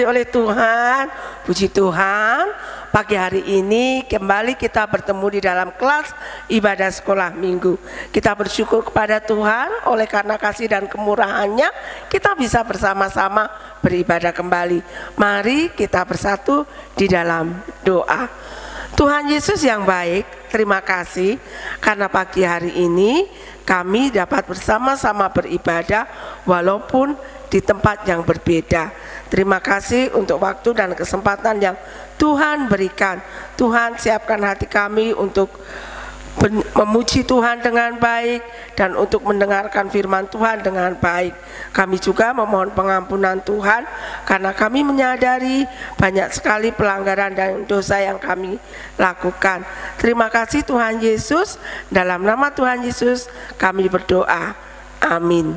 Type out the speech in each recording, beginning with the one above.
dikasih oleh Tuhan, puji Tuhan, pagi hari ini kembali kita bertemu di dalam kelas ibadah sekolah minggu. Kita bersyukur kepada Tuhan oleh karena kasih dan kemurahannya kita bisa bersama-sama beribadah kembali. Mari kita bersatu di dalam doa. Tuhan Yesus yang baik, terima kasih karena pagi hari ini kami dapat bersama-sama beribadah walaupun di tempat yang berbeda. Terima kasih untuk waktu dan kesempatan yang Tuhan berikan. Tuhan siapkan hati kami untuk memuji Tuhan dengan baik dan untuk mendengarkan firman Tuhan dengan baik. Kami juga memohon pengampunan Tuhan karena kami menyadari banyak sekali pelanggaran dan dosa yang kami lakukan. Terima kasih Tuhan Yesus, dalam nama Tuhan Yesus kami berdoa. Amin.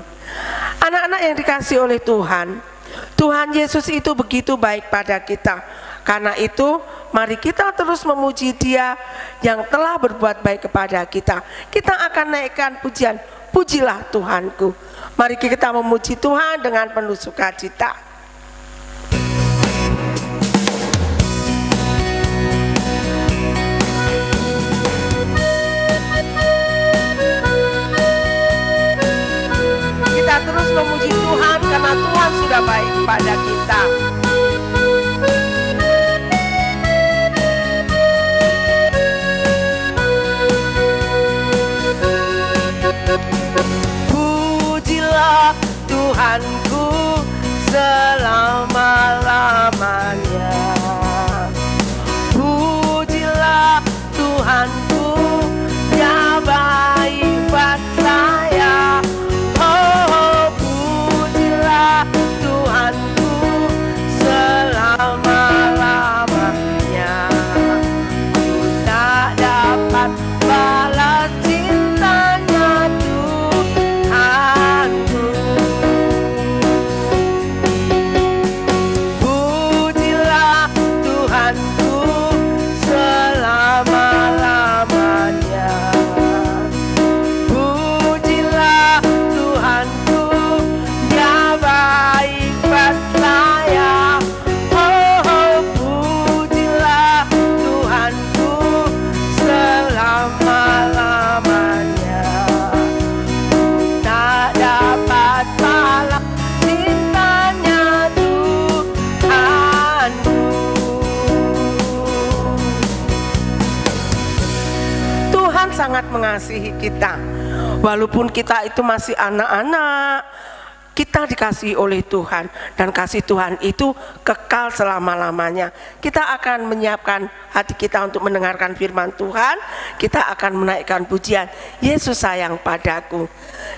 Anak-anak yang dikasihi oleh Tuhan, Tuhan Yesus itu begitu baik pada kita. Karena itu mari kita terus memuji Dia yang telah berbuat baik kepada kita. Kita akan naikkan pujian, pujilah Tuhanku. Mari kita memuji Tuhan dengan penuh sukacita. Kita terus memuji Tuhan karena Tuhan sudah baik pada kita. Pujilah Tuhanku selama-lamanya. Pujilah Tuhanku, Dia baik buat saya. Oh, pujilah Tuhanku selama-lamanya. Ku tak dapat balas cintanya Tuhanku. Pujilah Tuhanku selama-lamanya. Pujilah Tuhanku, Dia baik buat saya. Oh, pujilah Tuhanku selama-lamanya. Tak dapat balas cintanya Tuhanku. Tuhan sangat mengasihi kita. Walaupun kita itu masih anak-anak, kita dikasihi oleh Tuhan, dan kasih Tuhan itu kekal selama-lamanya. Kita akan menyiapkan hati kita untuk mendengarkan firman Tuhan. Kita akan menaikkan pujian, Yesus sayang padaku.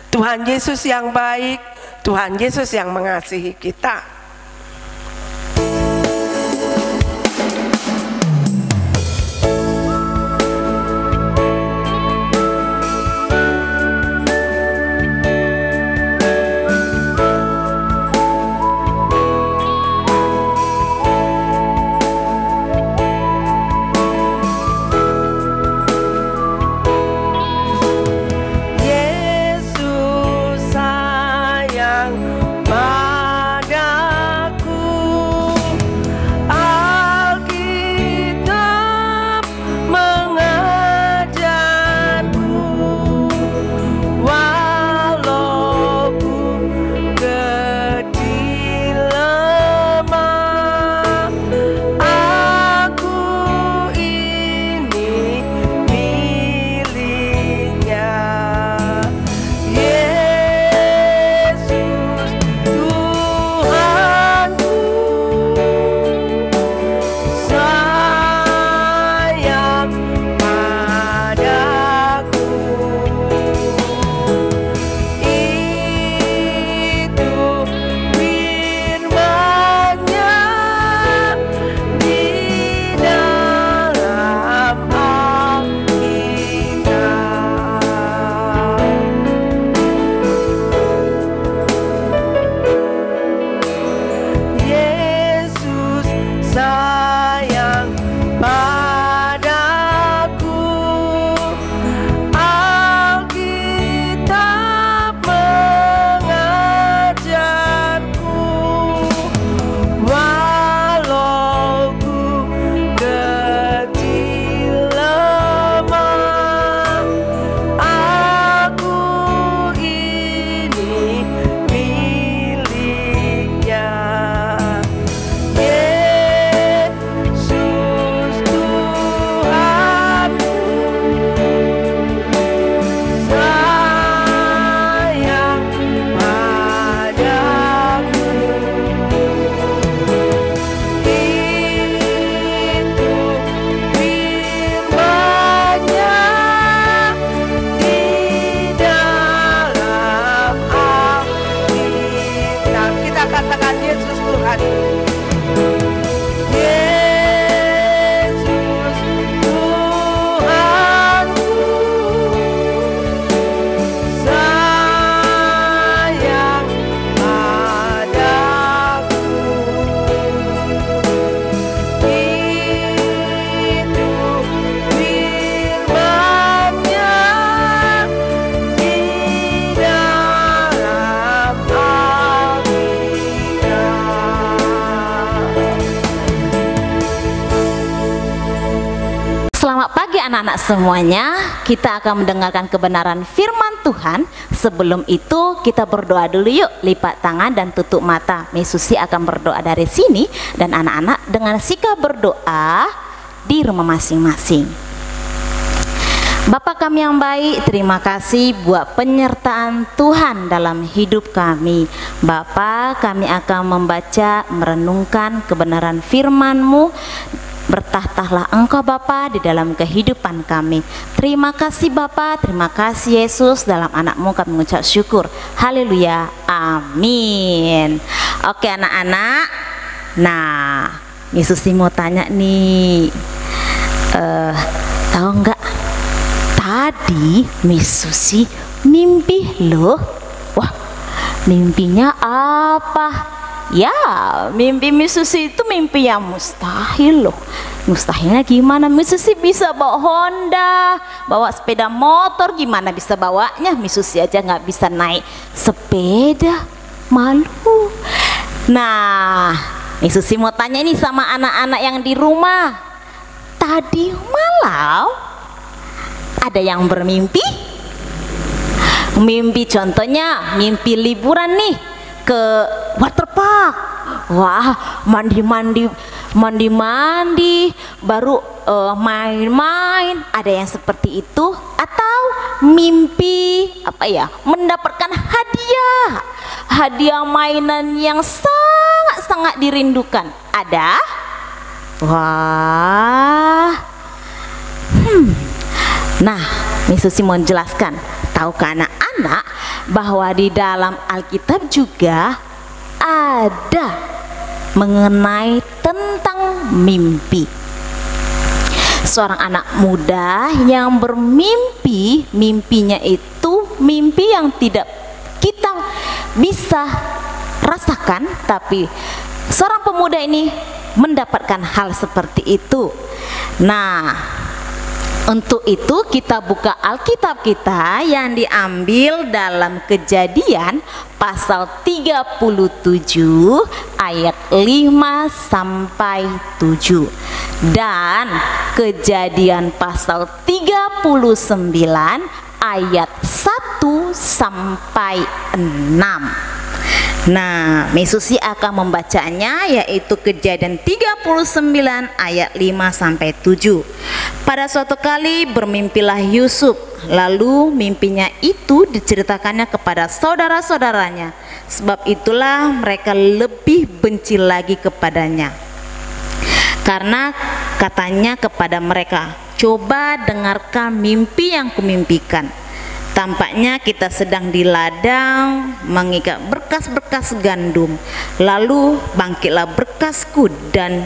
Tuhan Yesus yang baik, Tuhan Yesus yang mengasihi kita. Yesus sayang padaku. anak-anak semuanya, kita akan mendengarkan kebenaran firman Tuhan. Sebelum itu kita berdoa dulu yuk. Lipat tangan dan tutup mata. Mesusi akan berdoa dari sini, dan anak-anak dengan sikap berdoa di rumah masing-masing. Bapa kami yang baik, terima kasih buat penyertaan Tuhan dalam hidup kami. Bapa, kami akan membaca, merenungkan kebenaran firman-Mu. Bertahtalah Engkau Bapa di dalam kehidupan kami. Terima kasih Bapa, terima kasih Yesus, dalam anak-Mu kami mengucap syukur. Haleluya, amin. Oke anak-anak, nah Yesus mau tanya nih, tahu nggak tadi Miss Susi mimpi loh? Wah, mimpinya apa? Ya, mimpi Miss Susi itu mimpi yang mustahil loh. Mustahilnya gimana? Miss Susi bisa bawa Honda, bawa sepeda motor, gimana bisa bawanya? Miss Susi aja nggak bisa naik sepeda, malu. Nah, Miss Susi mau tanya ini sama anak-anak yang di rumah. Tadi malam ada yang bermimpi? Mimpi contohnya mimpi liburan nih ke waterpark. Wah, mandi-mandi, baru main-main. Ada yang seperti itu, atau mimpi apa ya? Mendapatkan hadiah mainan yang sangat dirindukan. Ada? Wah. Nah, Miss Susi mau jelaskan, tahu ke anak-anak bahwa di dalam Alkitab juga ada mengenai tentang mimpi. Seorang anak muda yang bermimpi, mimpinya itu mimpi yang tidak kita bisa rasakan, tapi seorang pemuda ini mendapatkan hal seperti itu. Nah, untuk itu kita buka Alkitab kita yang diambil dalam Kejadian pasal 37 ayat 5 sampai 7 dan Kejadian pasal 39 ayat 1 sampai 6. Nah, Miss Susi akan membacanya, yaitu Kejadian 39 ayat 5 sampai 7. Pada suatu kali bermimpilah Yusuf, lalu mimpinya itu diceritakannya kepada saudara-saudaranya. Sebab itulah mereka lebih benci lagi kepadanya. Karena katanya kepada mereka, "Coba dengarkan mimpi yang kumimpikan. Tampaknya kita sedang di ladang mengikat berkas-berkas gandum. Lalu bangkitlah berkasku dan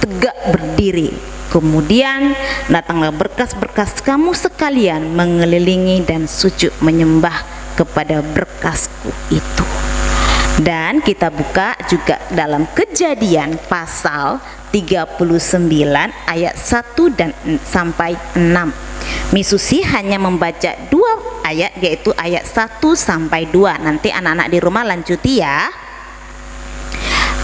tegak berdiri. Kemudian datanglah berkas-berkas kamu sekalian mengelilingi dan sujud menyembah kepada berkasku itu." Dan kita buka juga dalam Kejadian pasal 39 ayat 1 dan sampai 6. Miss Susi hanya membaca 2 ayat, yaitu ayat 1 sampai 2. Nanti anak-anak di rumah lanjuti ya.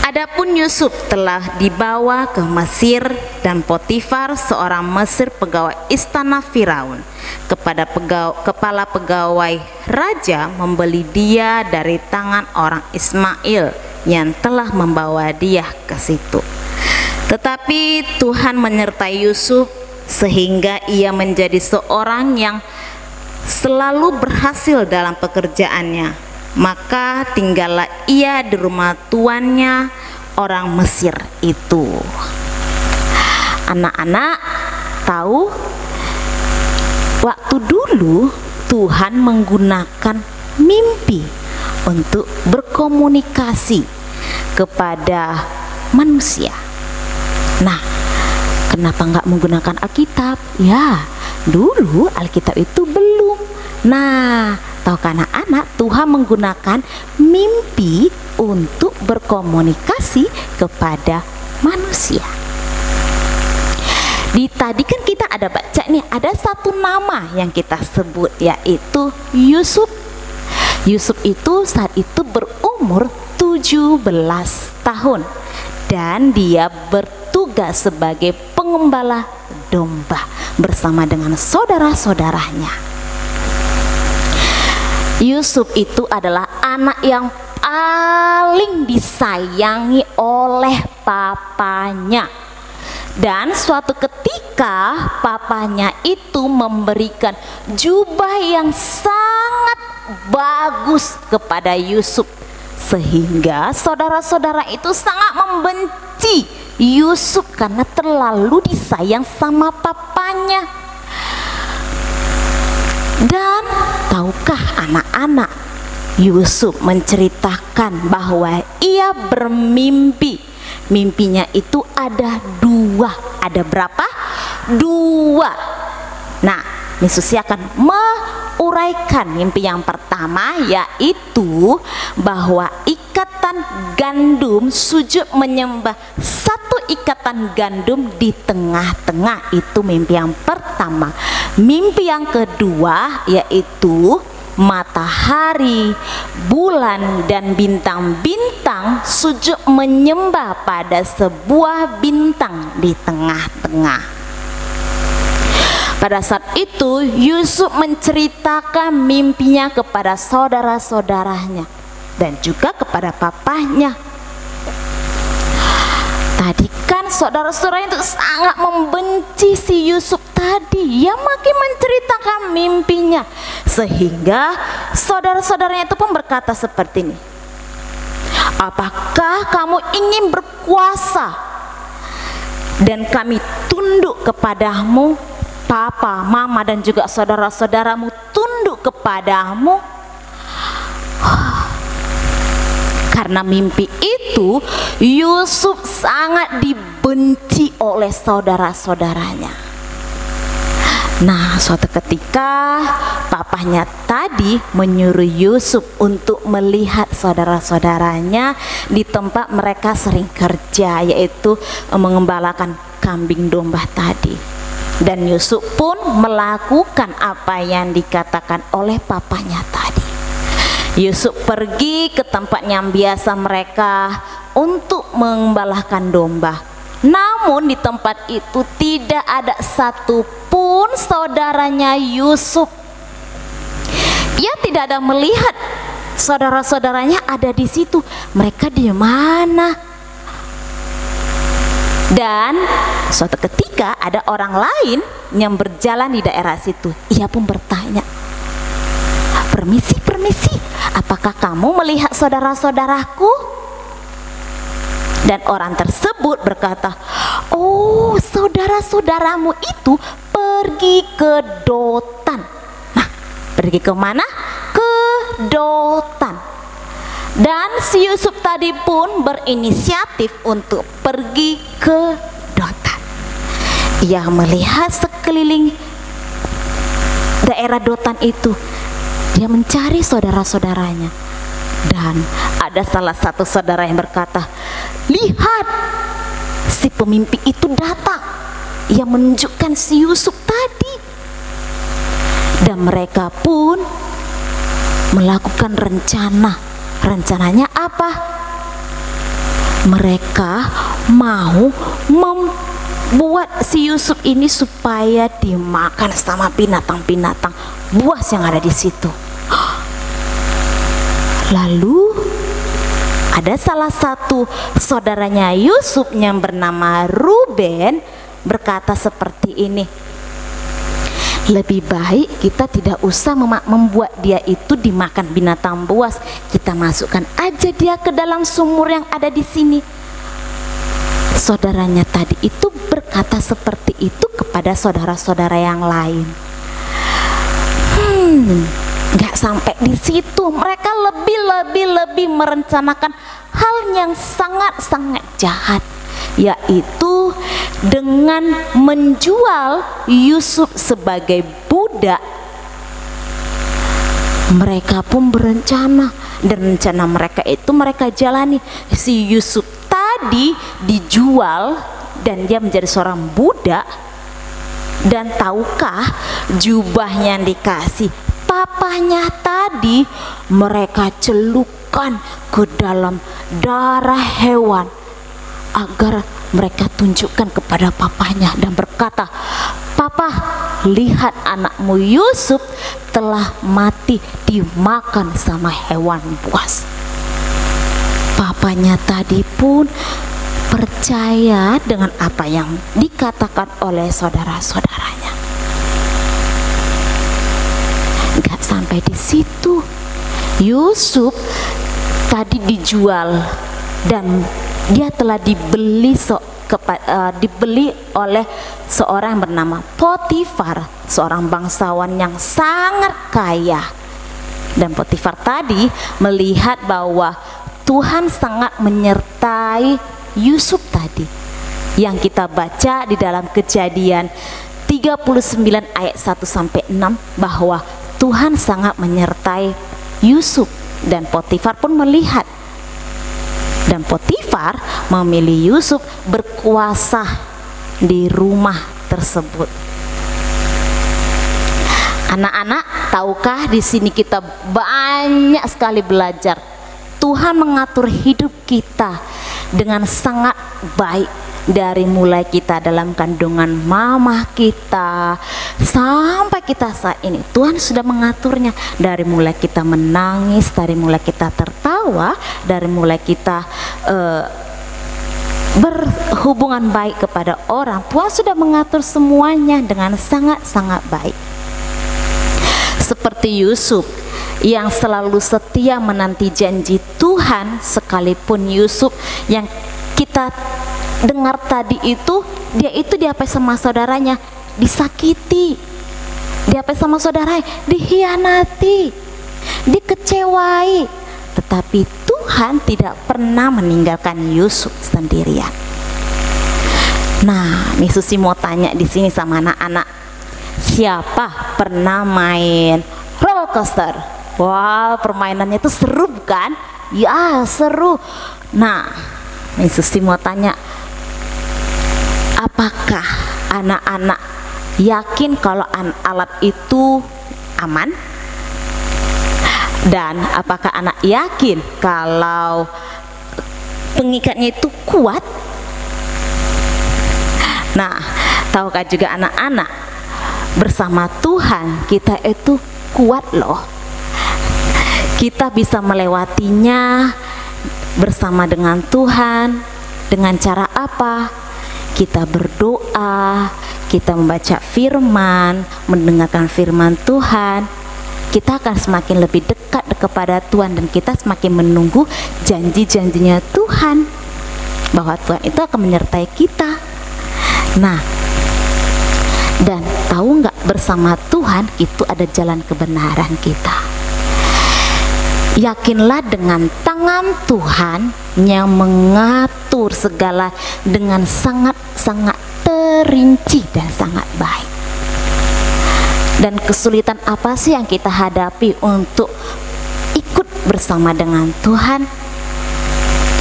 Adapun Yusuf telah dibawa ke Mesir, dan Potifar seorang Mesir pegawai istana Firaun kepala pegawai raja membeli dia dari tangan orang Ismail yang telah membawa dia ke situ. Tetapi Tuhan menyertai Yusuf sehingga ia menjadi seorang yang selalu berhasil dalam pekerjaannya. Maka tinggallah ia di rumah tuannya orang Mesir itu. Anak-anak tahu, waktu dulu Tuhan menggunakan mimpi untuk berkomunikasi kepada manusia. Nah, kenapa nggak menggunakan Alkitab? Ya, dulu Alkitab itu belum. Nah, tahukah anak-anak, Tuhan menggunakan mimpi untuk berkomunikasi kepada manusia. Tadi kan kita ada baca nih, ada satu nama yang kita sebut, yaitu Yusuf. Yusuf itu saat itu berumur 17 tahun dan dia bertugas sebagai pengembala domba bersama dengan saudara-saudaranya. Yusuf itu adalah anak yang paling disayangi oleh papanya. Dan suatu ketika papanya itu memberikan jubah yang sangat bagus kepada Yusuf, sehingga saudara-saudara itu sangat membenci Yusuf karena terlalu disayang sama papanya. Dan tahukah anak-anak, Yusuf menceritakan bahwa ia bermimpi. Mimpinya itu ada dua. Ada berapa? Dua. Nah, Yesus akan menguraikan mimpi yang pertama, yaitu bahwa ikatan gandum, sujud menyembah satu ikatan gandum di tengah-tengah. Itu mimpi yang pertama. Mimpi yang kedua yaitu matahari, bulan, dan bintang-bintang sujud menyembah pada sebuah bintang di tengah-tengah. Pada saat itu Yusuf menceritakan mimpinya kepada saudara-saudaranya dan juga kepada papanya. Tadi kan saudara-saudara itu sangat membenci si Yusuf tadi. Ia makin menceritakan mimpinya, sehingga saudara-saudaranya itu pun berkata seperti ini, apakah kamu ingin berkuasa dan kami tunduk kepadamu? Papa, mama, dan juga saudara-saudaramu tunduk kepadamu. Karena mimpi itu Yusuf sangat dibenci oleh saudara-saudaranya. Nah, suatu ketika papanya tadi menyuruh Yusuf untuk melihat saudara-saudaranya di tempat mereka sering kerja, yaitu mengembalakan kambing domba tadi. Dan Yusuf pun melakukan apa yang dikatakan oleh papanya tadi. Yusuf pergi ke tempat yang biasa mereka untuk mengembalakan domba. Namun di tempat itu tidak ada satupun saudaranya Yusuf. Ia tidak ada melihat saudara-saudaranya ada di situ. Mereka di mana? Dan suatu ketika ada orang lain yang berjalan di daerah situ. Ia pun bertanya, permisi, apakah kamu melihat saudara-saudaraku? Dan orang tersebut berkata, oh, saudara-saudaramu itu pergi ke Dotan. Nah, pergi ke mana? Ke Dotan. Dan si Yusuf tadi pun berinisiatif untuk pergi ke Dotan. Ia melihat sekeliling daerah Dotan itu. Dia mencari saudara-saudaranya. Dan ada salah satu saudara yang berkata, lihat, si pemimpi itu datang. Ia menunjukkan si Yusuf tadi. Dan mereka pun melakukan rencana. Rencananya apa? Mereka mau membuat si Yusuf ini supaya dimakan sama binatang-binatang buas yang ada di situ. Lalu ada salah satu saudaranya Yusuf yang bernama Ruben berkata seperti ini, lebih baik kita tidak usah membuat dia itu dimakan binatang buas. Kita masukkan aja dia ke dalam sumur yang ada di sini. Saudaranya tadi itu berkata seperti itu kepada saudara-saudara yang lain. Gak sampai di situ, mereka lebih merencanakan hal yang sangat-sangat jahat, yaitu dengan menjual Yusuf sebagai budak. Mereka pun berencana, dan rencana mereka itu mereka jalani. Si Yusuf tadi dijual dan dia menjadi seorang budak. Dan tahukah jubah yang dikasih papanya tadi mereka celupkan ke dalam darah hewan agar mereka tunjukkan kepada papanya dan berkata, "Papa, lihat anakmu Yusuf telah mati dimakan sama hewan buas." Papanya tadi pun percaya dengan apa yang dikatakan oleh saudara-saudaranya. Gak sampai di situ, Yusuf tadi dijual dan dia telah dibeli oleh seorang bernama Potifar, seorang bangsawan yang sangat kaya. Dan Potifar tadi melihat bahwa Tuhan sangat menyertai Yusuf tadi, yang kita baca di dalam Kejadian 39 ayat 1-6 bahwa Tuhan sangat menyertai Yusuf. Dan Potifar pun melihat, dan Potifar memilih Yusuf berkuasa di rumah tersebut. Anak-anak, tahukah di sini kita banyak sekali belajar. Tuhan mengatur hidup kita dengan sangat baik. Dari mulai kita dalam kandungan mama kita sampai kita saat ini, Tuhan sudah mengaturnya. Dari mulai kita menangis, dari mulai kita tertawa, dari mulai kita berhubungan baik kepada orang, Tuhan sudah mengatur semuanya dengan sangat-sangat baik. Seperti Yusuf yang selalu setia menanti janji Tuhan, sekalipun Yusuf yang kita dengar tadi itu, dia diapai sama saudaranya, disakiti, diapai sama saudaranya, dihianati, dikecewai, tetapi Tuhan tidak pernah meninggalkan Yusuf sendirian. Nah, Miss Susi mau tanya di sini sama anak-anak, siapa pernah main roller coaster? Wow, permainannya itu seru kan? Ya, seru. Nah, Miss Susi mau tanya, apakah anak-anak yakin kalau alat itu aman? Dan apakah anak yakin kalau pengikatnya itu kuat? Nah, tahukah juga anak-anak, bersama Tuhan kita itu kuat loh. Kita bisa melewatinya bersama dengan Tuhan. Dengan cara apa? Kita berdoa, kita membaca firman, mendengarkan firman Tuhan, kita akan semakin lebih dekat kepada Tuhan, dan kita semakin menunggu janji-janjinya Tuhan, bahwa Tuhan itu akan menyertai kita. Nah, dan tahu nggak, bersama Tuhan itu ada jalan kebenaran kita. Yakinlah dengan tangan Tuhan yang mengatur segala dengan sangat-sangat terinci dan sangat baik. Dan kesulitan apa sih yang kita hadapi untuk ikut bersama dengan Tuhan?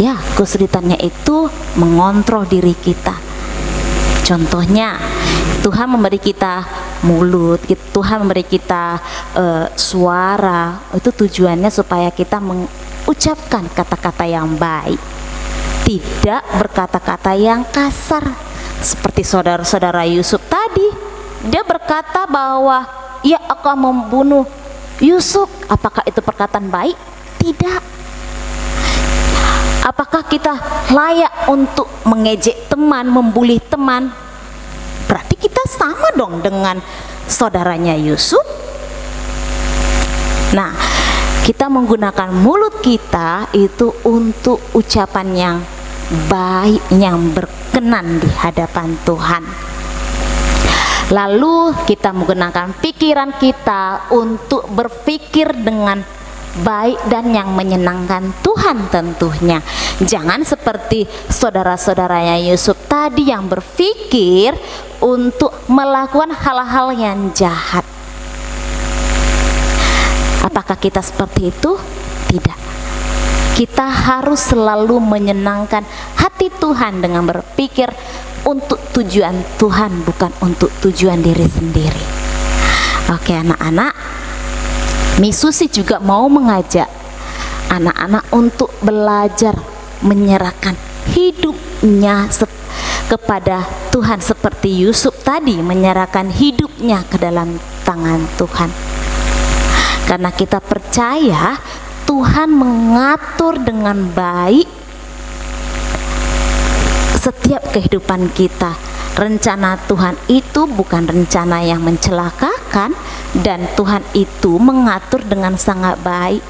Ya, kesulitannya itu mengontrol diri kita. Contohnya, Tuhan memberi kita mulut, Tuhan memberi kita suara. Itu tujuannya supaya kita mengucapkan kata-kata yang baik, tidak berkata-kata yang kasar. Seperti saudara-saudara Yusuf tadi, dia berkata bahwa ia akan membunuh Yusuf. Apakah itu perkataan baik? Tidak. Apakah kita layak untuk mengejek teman, membuli teman? Berarti kita sama dong dengan saudaranya Yusuf. Nah, kita menggunakan mulut kita itu untuk ucapan yang baik, yang berkenan di hadapan Tuhan. Lalu kita menggunakan pikiran kita untuk berpikir dengan baik dan yang menyenangkan Tuhan tentunya. Jangan seperti saudara-saudaranya Yusuf tadi yang berpikir untuk melakukan hal-hal yang jahat. Apakah kita seperti itu? Tidak. Kita harus selalu menyenangkan hati Tuhan dengan berpikir untuk tujuan Tuhan, bukan untuk tujuan diri sendiri. Oke anak-anak, Miss Susi juga mau mengajak anak-anak untuk belajar menyerahkan hidupnya kepada Tuhan seperti Yusuf tadi menyerahkan hidupnya ke dalam tangan Tuhan. Karena kita percaya Tuhan mengatur dengan baik setiap kehidupan kita. Rencana Tuhan itu bukan rencana yang mencelakakan, dan Tuhan itu mengatur dengan sangat baik.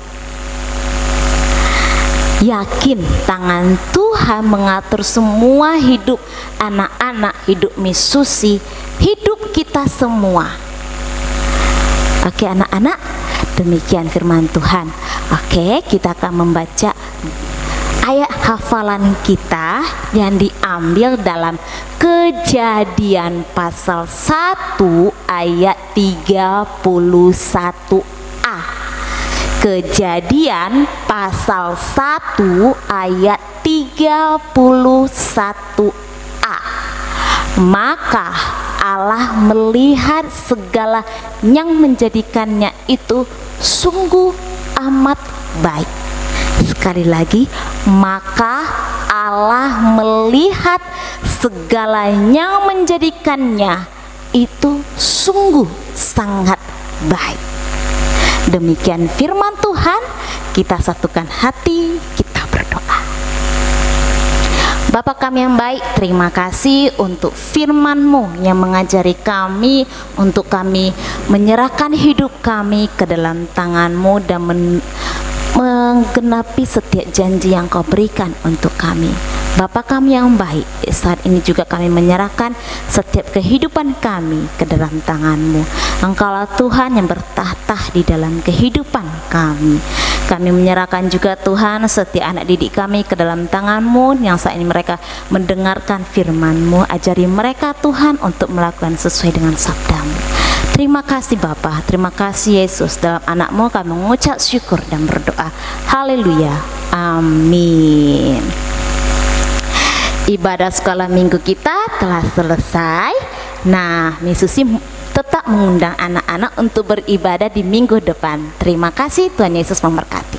Yakin tangan Tuhan mengatur semua hidup anak-anak, hidup Miss Susi, hidup kita semua. Oke anak-anak, demikian firman Tuhan. Oke, kita akan membaca ayat hafalan kita yang diambil dalam Kejadian pasal 1 ayat 31a. Kejadian pasal 1 ayat 31a. Maka Allah melihat segala yang menjadikannya itu sungguh amat baik. Sekali lagi, maka Allah melihat segala yang menjadikannya itu sungguh sangat baik. Demikian firman Tuhan. Kita satukan hati, kita berdoa. Bapa kami yang baik, terima kasih untuk firman-Mu yang mengajari kami untuk kami menyerahkan hidup kami ke dalam tangan-Mu dan menggenapi setiap janji yang Kau berikan untuk kami. Bapa kami yang baik, saat ini juga kami menyerahkan setiap kehidupan kami ke dalam tangan-Mu. Engkaulah Tuhan yang bertahta di dalam kehidupan kami. Kami menyerahkan juga Tuhan setiap anak didik kami ke dalam tangan-Mu yang saat ini mereka mendengarkan firman-Mu. Ajari mereka Tuhan untuk melakukan sesuai dengan sabda-Mu. Terima kasih Bapa, terima kasih Yesus. Dalam anak-Mu kami mengucap syukur dan berdoa. Haleluya, amin. Ibadah sekolah minggu kita telah selesai. Nah, Miss Susi tetap mengundang anak-anak untuk beribadah di minggu depan. Terima kasih, Tuhan Yesus memberkati.